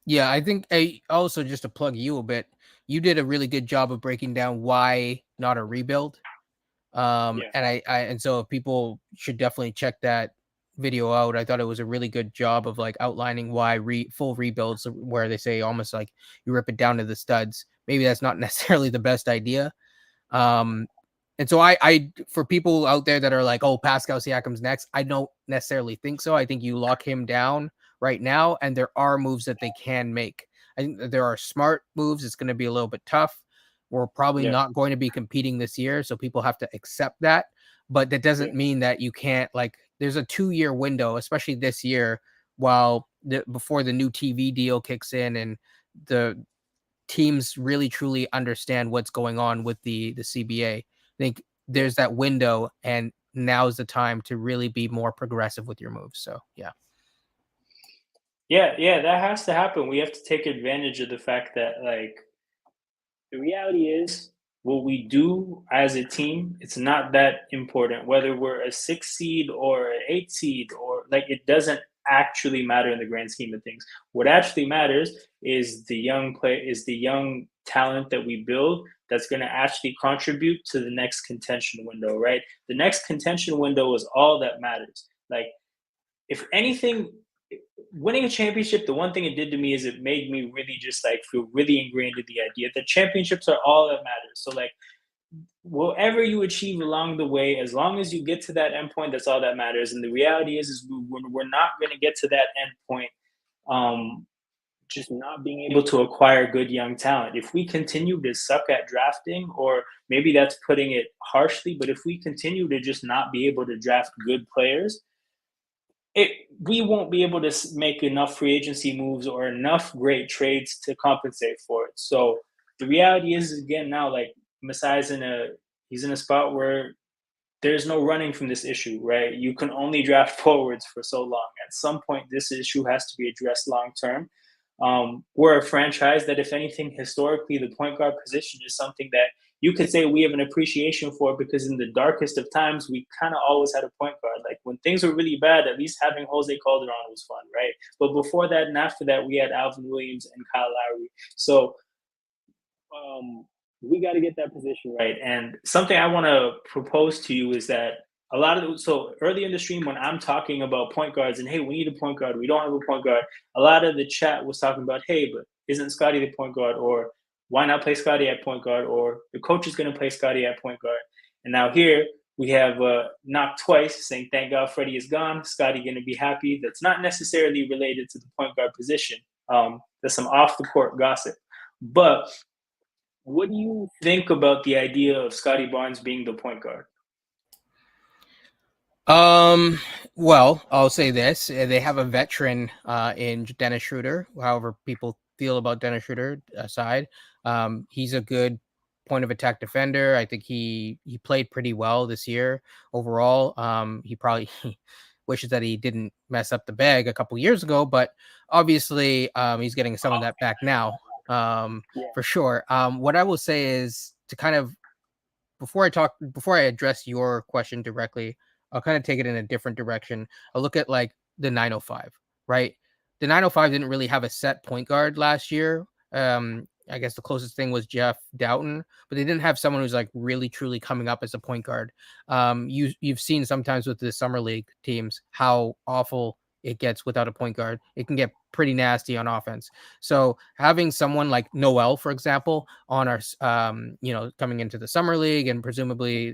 yeah. I think also just to plug you a bit, you did a really good job of breaking down why not a rebuild. Yeah, And so people should definitely check that video out. I thought it was a really good job of like outlining why full rebuilds, where they say almost like you rip it down to the studs. Maybe that's not necessarily the best idea. Um, and so for people out there that are like, oh, Pascal Siakam's next, I don't necessarily think so. I think you lock him down right now, and there are moves that they can make. I think that there are smart moves. It's going to be a little bit tough. We're probably yeah, not going to be competing this year, so people have to accept that. But that yeah, doesn't mean that you can't, like, there's a 2-year window, especially this year, before the new TV deal kicks in and the teams really truly understand what's going on with the CBA. I think yeah. there's that window, and now's the time to really be more progressive with your moves. So yeah. Yeah, that has to happen. We have to take advantage of the fact that, like, the reality is what we do as a team, it's not that important whether we're a 6 seed or an 8 seed, or like, it doesn't actually matter in the grand scheme of things. What actually matters is the young talent that we build that's going to actually contribute to the next contention window, right? The next contention window is all that matters. Like, if anything, winning a championship, the one thing it did to me is it made me really just like feel really ingrained in the idea that championships are all that matters. So, like, whatever you achieve along the way, as long as you get to that end point, that's all that matters. And the reality is we're not going to get to that end point, um, just not being able to acquire good young talent. If we continue to suck at drafting, or maybe that's putting it harshly, but if we continue to just not be able to draft good players, we won't be able to make enough free agency moves or enough great trades to compensate for it. So the reality is, again, now, like, Masai's he's in a spot where there's no running from this issue, right? You can only draft forwards for so long. At some point, this issue has to be addressed long term. We're a franchise that, if anything, historically, the point guard position is something that you could say we have an appreciation for, because in the darkest of times, we kind of always had a point guard. Like, when things were really bad, at least having Jose Calderon was fun, right? But before that and after that, we had Alvin Williams and Kyle Lowry. So, we got to get that position right. And something I want to propose to you is that so early in the stream, when I'm talking about point guards and, hey, we need a point guard, we don't have a point guard, a lot of the chat was talking about, hey, but isn't Scotty the point guard? Or why not play Scotty at point guard? Or the coach is going to play Scotty at point guard. And now here we have knocked twice, saying thank God Freddie is gone. Scotty going to be happy. That's not necessarily related to the point guard position. There's some off the court gossip. But what do you think about the idea of Scotty Barnes being the point guard? Well, I'll say this: they have a veteran in Dennis Schröder. However, people feel about Dennis Schröder aside, he's a good point of attack defender. I think he played pretty well this year overall. He probably wishes that he didn't mess up the bag a couple years ago, but obviously, he's getting some of that back now, Yeah. for sure. What I will say is to kind of before I address your question directly, I'll kind of take it in a different direction. I'll look at like the 905, right? The 905 didn't really have a set point guard last year. I guess the closest thing was Jeff Doughton, but they didn't have someone who's like really truly coming up as a point guard. You've seen sometimes with the summer league teams how awful it gets without a point guard. It can get pretty nasty on offense. So having someone like Noel, for example, on our, coming into the summer league, and presumably,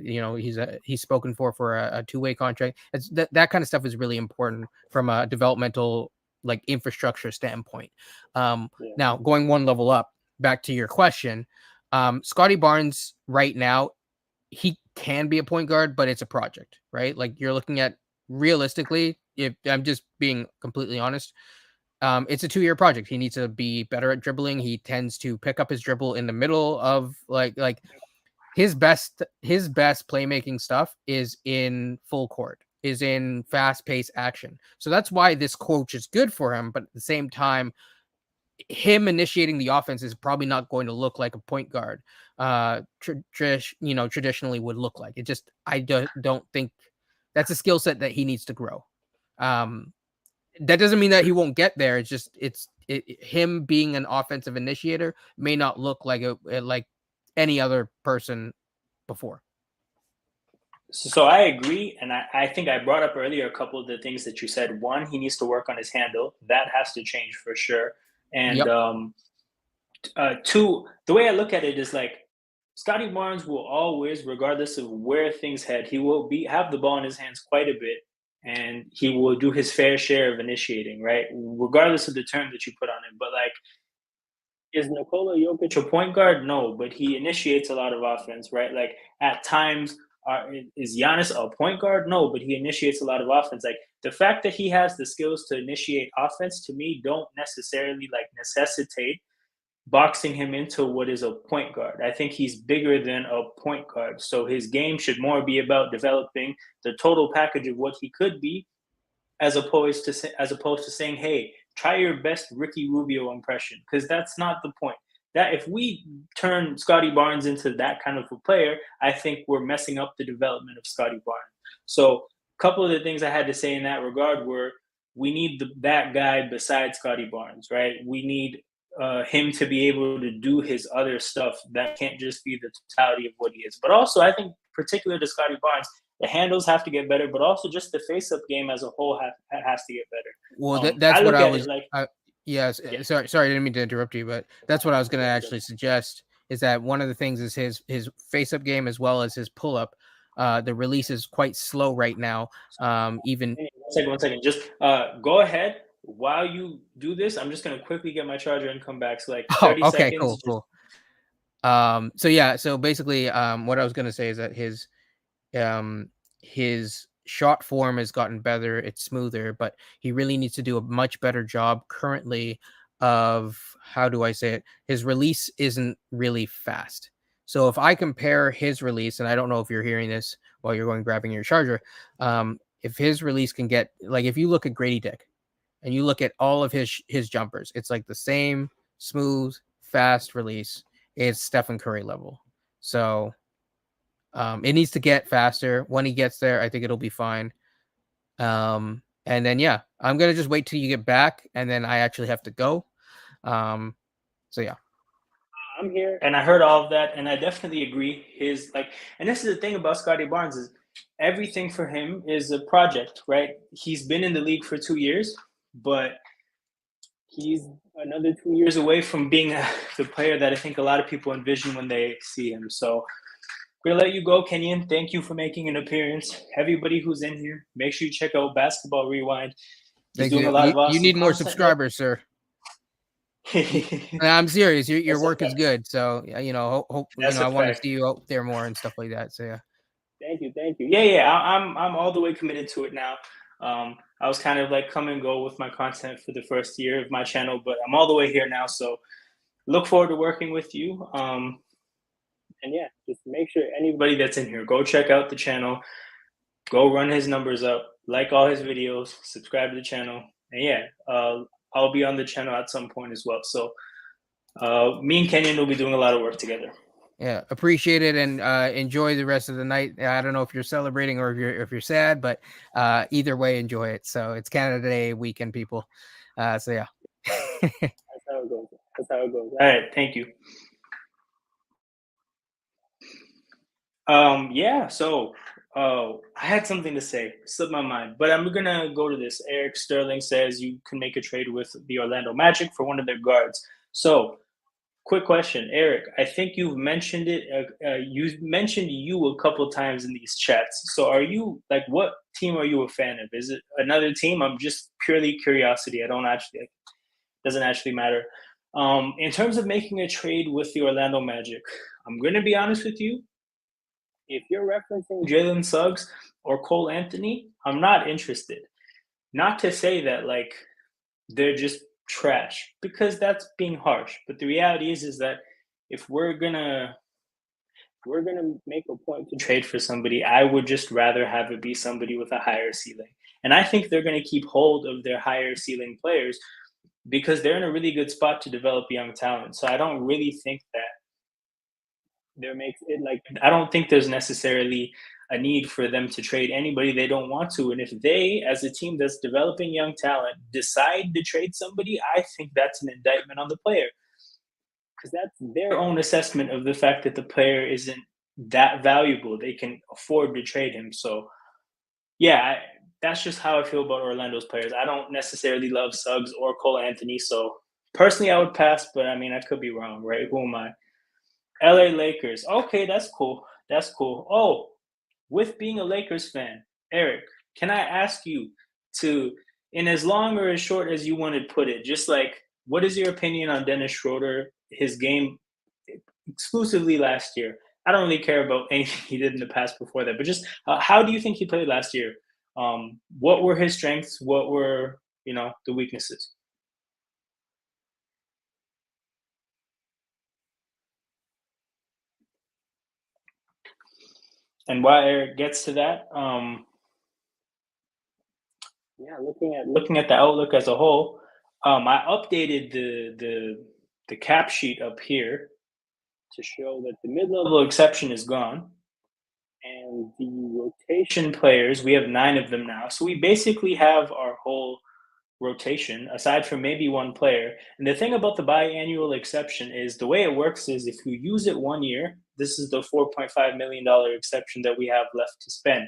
he's spoken for a two-way contract. That kind of stuff is really important from a developmental like infrastructure standpoint. Yeah. Now going one level up, back to your question, Scotty Barnes right now, he can be a point guard, but it's a project, right? Like you're looking at realistically, if I'm just being completely honest, it's a 2-year project. He needs to be better at dribbling. He tends to pick up his dribble in the middle of like his best playmaking stuff is in full court, is in fast paced action. So that's why this coach is good for him. But at the same time, him initiating the offense is probably not going to look like a point guard traditionally would look like. It just, don't think that's a skill set that he needs to grow. That doesn't mean that he won't get there. It's just him being an offensive initiator may not look like like any other person before. So I agree, and I think I brought up earlier a couple of the things that you said. One, he needs to work on his handle. That has to change for sure. And Yep. two, the way I look at it is like Scotty Barnes will always, regardless of where things head, he will have the ball in his hands quite a bit, and he will do his fair share of initiating, right? Regardless of the term that you put on it. But like, is Nikola Jokic a point guard? No, but he initiates a lot of offense, right? Like at times, is Giannis a point guard? No, but he initiates a lot of offense. Like the fact that he has the skills to initiate offense, to me, don't necessarily like necessitate boxing him into what is a point guard. I think he's bigger than a point guard. So his game should more be about developing the total package of what he could be, as opposed to saying, "Hey, try your best Ricky Rubio impression," because that's not the point. That if we turn Scotty Barnes into that kind of a player, I think we're messing up the development of Scotty Barnes. So, a couple of the things I had to say in that regard were we need that guy besides Scotty Barnes, right? We need him to be able to do his other stuff. That can't just be the totality of what he is. But also, I think, particular to Scotty Barnes, the handles have to get better, but also just the face-up game as a whole has to get Well, better. that's I what look I at it was. like, Yes. yeah, Sorry, I didn't mean to interrupt you, but that's what I was going to good, good. actually suggest. Is that one of the things is his face up game as well as his pull up. The release is quite slow right now. Even Hey, one second. Just go ahead while you do this. I'm just gonna quickly get my charger and come back. So like oh, 30 okay, seconds. cool, Just cool. So yeah, so basically, what I was going to say is that um his shot form has gotten better, it's smoother, but he really needs to do a much better job currently of, how do I say it, his release isn't really fast. So if I compare his release, and I don't know if you're hearing this while you're going grabbing your charger, if his release can get, like, if you look at Grady Dick and you look at all of his jumpers, it's like the same smooth fast release. It's Stephen Curry level. So it needs to get faster. When he gets there, I think it'll be fine. And then yeah, I'm gonna just wait till you get back, and then I actually have to go. So yeah. I'm here, and I heard all of that, and I definitely agree. His like, and this is the thing about Scotty Barnes is everything for him is a project, right? He's been in the league for 2 years, but he's another 2 years away from being the player that I think a lot of people envision when they see him. So Gonna let you go, Kenyon. Thank you for making an appearance. Everybody who's in here, make sure you check out Basketball Rewind. He's Thank doing a you. lot of You awesome need more content there. subscribers, sir. I'm serious. Your That's a work is fact. good. So That's I a want to fact. see you out there more and stuff like that. So yeah. Thank you, thank you. Yeah. I'm all the way committed to it now. I was kind of like come and go with my content for the first year of my channel, but I'm all the way here now. So look forward to working with you. And yeah, just make sure anybody that's in here, go check out the channel, go run his numbers up, like all his videos, subscribe to the channel, and yeah, I'll be on the channel at some point as well. So me and Kenyon will be doing a lot of work together. Yeah, appreciate it and enjoy the rest of the night. I don't know if you're celebrating or if you're sad, but either way, enjoy it. So it's Canada Day weekend, people. So yeah. That's how it goes. That's how it goes. All right, thank you. Yeah, so I had something to say, slipped my mind, but I'm gonna go to this. Eric Sterling says you can make a trade with the Orlando Magic for one of their guards. So, quick question, Eric. I think you've mentioned it. You mentioned you a couple times in these chats. So, are you like, what team are you a fan of? Is it another team? I'm just purely curiosity. I don't actually, doesn't actually matter. In terms of making a trade with the Orlando Magic, I'm gonna be honest with you. If you're referencing Jalen Suggs or Cole Anthony, I'm not interested. Not to say that like they're just trash, because that's being harsh. But the reality is that if we're gonna make a point to trade for somebody, I would just rather have it be somebody with a higher ceiling. And I think they're gonna keep hold of their higher ceiling players because they're in a really good spot to develop young talent. So I don't really think that there makes it like I don't think there's necessarily a need for them to trade anybody they don't want to. And if they, as a team that's developing young talent, decide to trade somebody, I think that's an indictment on the player because that's their own assessment of the fact that the player isn't that valuable. They can afford to trade him. So, yeah, that's just how I feel about Orlando's players. I don't necessarily love Suggs or Cole Anthony. So, personally, I would pass, but I mean, I could be wrong, right? Who am I? LA Lakers. Okay, that's cool. That's cool. Oh, with being a Lakers fan, Eric, can I ask you to, in as long or as short as you want to put it, just like, what is your opinion on Dennis Schroeder, his game exclusively last year? I don't really care about anything he did in the past before that, but just how do you think he played last year? What were his strengths? What were, the weaknesses? And while Eric gets to that, yeah, looking at the outlook as a whole, I updated the cap sheet up here to show that the mid-level exception is gone, and the rotation players, we have 9 of them now. So we basically have our whole rotation, aside from maybe one player. And the thing about the biannual exception is the way it works is if you use it 1 year, this is the $4.5 million exception that we have left to spend.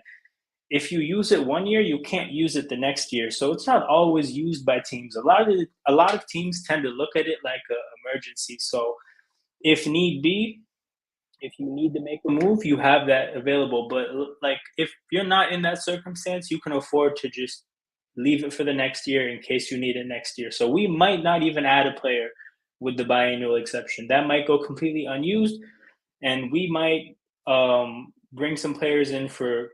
If you use it 1 year, you can't use it the next year. So it's not always used by teams. A lot of teams tend to look at it like an emergency. So if need be, if you need to make a move, you have that available. But like if you're not in that circumstance, you can afford to just leave it for the next year in case you need it next year. So we might not even add a player with the biannual exception. That might go completely unused, and we might bring some players in for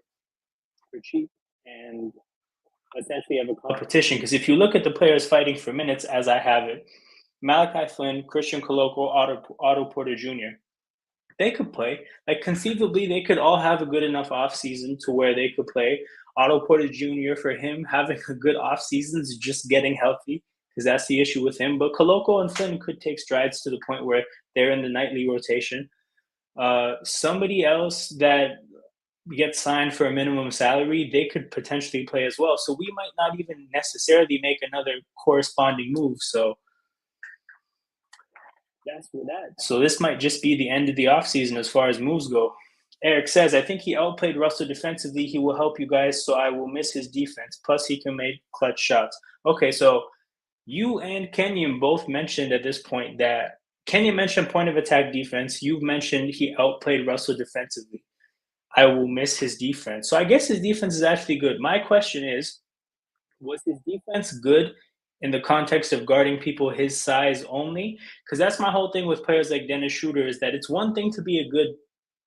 cheap and essentially have a competition. Because if you look at the players fighting for minutes, as I have it, Malachi Flynn, Christian Coloco, Otto Porter Jr., they could play. Like conceivably, they could all have a good enough offseason to where they could play. Otto Porter Jr., for him, having a good offseason is just getting healthy because that's the issue with him. But Coloco and Flynn could take strides to the point where they're in the nightly rotation. Somebody else that get signed for a minimum salary, they could potentially play as well. So we might not even necessarily make another corresponding move. So that's for that. So this might just be the end of the offseason as far as moves go. Eric says, I think he outplayed Russell defensively. He will help you guys, so I will miss his defense. Plus, he can make clutch shots. Okay, so you and Kenyon both mentioned at this point that Kenyon mentioned point of attack defense. You've mentioned he outplayed Russell defensively. I will miss his defense. So I guess his defense is actually good. My question is, was his defense good in the context of guarding people his size only? Because that's my whole thing with players like Dennis Schröder is that it's one thing to be a good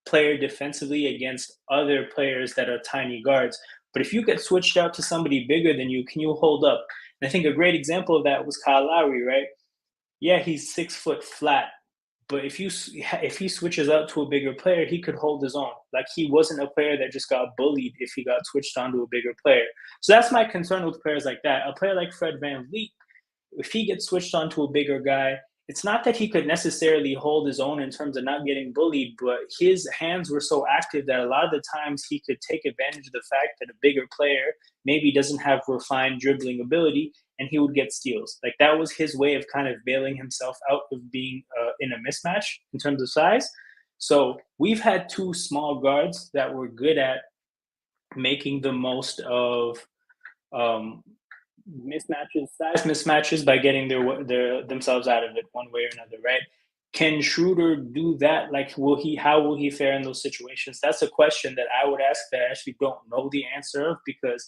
player defensively against other players that are tiny guards. But if you get switched out to somebody bigger than you, can you hold up? And I think a great example of that was Kyle Lowry, right? Yeah, he's 6 foot flat, but if he switches out to a bigger player, he could hold his own. Like he wasn't a player that just got bullied if he got switched on to a bigger player. So that's my concern with players like that. A player like Fred VanVleet, if he gets switched on to a bigger guy, it's not that he could necessarily hold his own in terms of not getting bullied, but his hands were so active that a lot of the times he could take advantage of the fact that a bigger player maybe doesn't have refined dribbling ability and he would get steals. Like that was his way of kind of bailing himself out of being in a mismatch in terms of size. So we've had two small guards that were good at making the most of um, size mismatches by getting their themselves out of it one way or another, right? Can Schroeder do that? Like, will he? How will he fare in those situations? That's a question that I would ask that I actually don't know the answer of because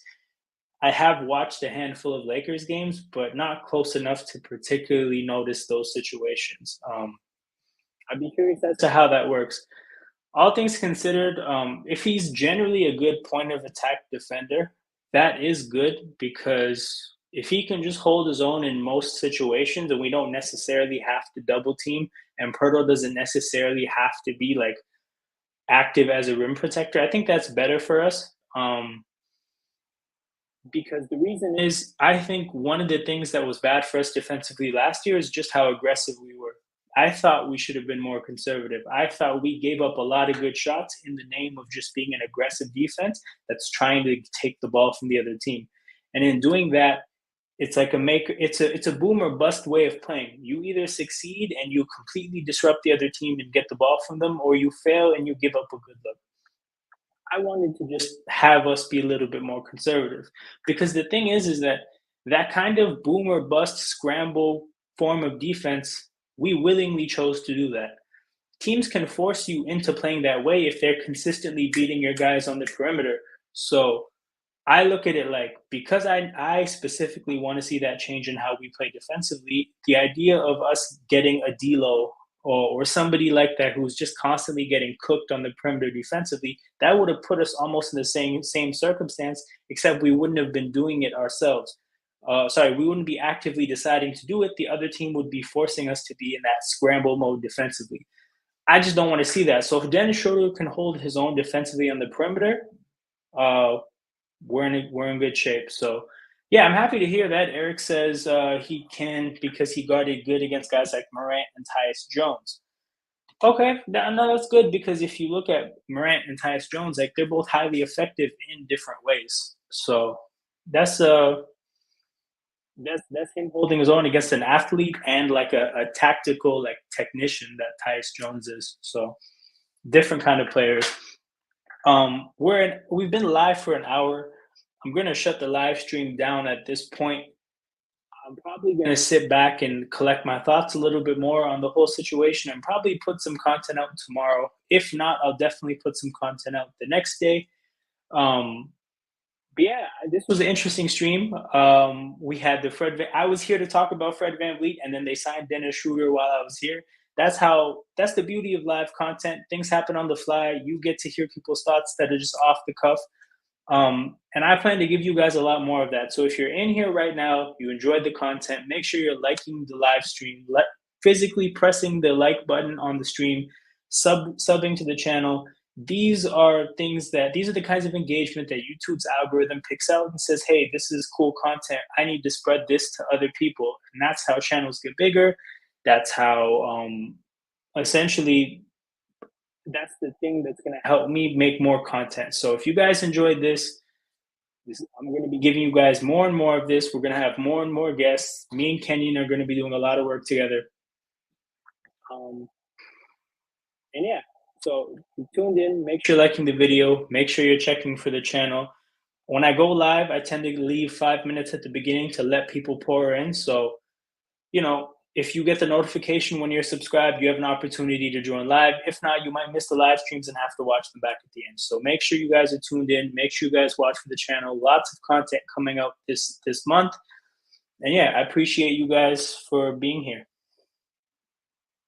I have watched a handful of Lakers games, but not close enough to particularly notice those situations. I'd be curious as to how that works. All things considered, if he's generally a good point of attack defender, that is good because if he can just hold his own in most situations and we don't necessarily have to double team and Pirtle doesn't necessarily have to be like active as a rim protector, I think that's better for us. Because the reason is, I think one of the things that was bad for us defensively last year is just how aggressive we were. I thought we should have been more conservative. I thought we gave up a lot of good shots in the name of just being an aggressive defense that's trying to take the ball from the other team. And in doing that, it's like it's a boom or bust way of playing. You either succeed and you completely disrupt the other team and get the ball from them, or you fail and you give up a good look. I wanted to just have us be a little bit more conservative because the thing is that that kind of boom or bust scramble form of defense, we willingly chose to do that. Teams can force you into playing that way if they're consistently beating your guys on the perimeter. So I look at it like because I specifically want to see that change in how we play defensively. The idea of us getting a D'Lo or somebody like that who's just constantly getting cooked on the perimeter defensively, that would have put us almost in the same circumstance, except we wouldn't have been doing it ourselves. We wouldn't be actively deciding to do it. The other team would be forcing us to be in that scramble mode defensively. I just don't want to see that. So if Dennis Schroeder can hold his own defensively on the perimeter, uh, we're in good shape. So yeah, I'm happy to hear that. Eric says he can because he guarded good against guys like Morant and Tyus Jones. Okay, no, that's good because if you look at Morant and Tyus Jones, like they're both highly effective in different ways. So that's uh that's him holding his own against an athlete and like a tactical like technician that Tyus Jones is. So different kind of players. We've been live for an hour. I'm gonna shut the live stream down at this point. I'm probably gonna sit back and collect my thoughts a little bit more on the whole situation and probably put some content out tomorrow. If not, I'll definitely put some content out the next day. Um, but yeah, this was an interesting stream. We had I was here to talk about Fred VanVleet, and then they signed Dennis Schroeder while I was here. That's the beauty of live content. Things happen on the fly. You get to hear people's thoughts that are just off the cuff. And I plan to give you guys a lot more of that. So if you're in here right now, you enjoyed the content, make sure you're liking the live stream, physically pressing the like button on the stream, subbing to the channel. These are the kinds of engagement that YouTube's algorithm picks out and says, hey, this is cool content. I need to spread this to other people. And that's how channels get bigger. That's how essentially that's the thing that's going to help me make more content. So if you guys enjoyed I'm going to be giving you guys more and more of this. We're going to have more and more guests. Me and Kenyon are going to be doing a lot of work together. And yeah, so you tuned in. Make sure you're liking the video. Make sure you're checking for the channel. When I go live, I tend to leave 5 minutes at the beginning to let people pour in. So, if you get the notification when you're subscribed, you have an opportunity to join live. If not, you might miss the live streams and have to watch them back at the end. So make sure you guys are tuned in. Make sure you guys watch for the channel. Lots of content coming out this month. And yeah, I appreciate you guys for being here.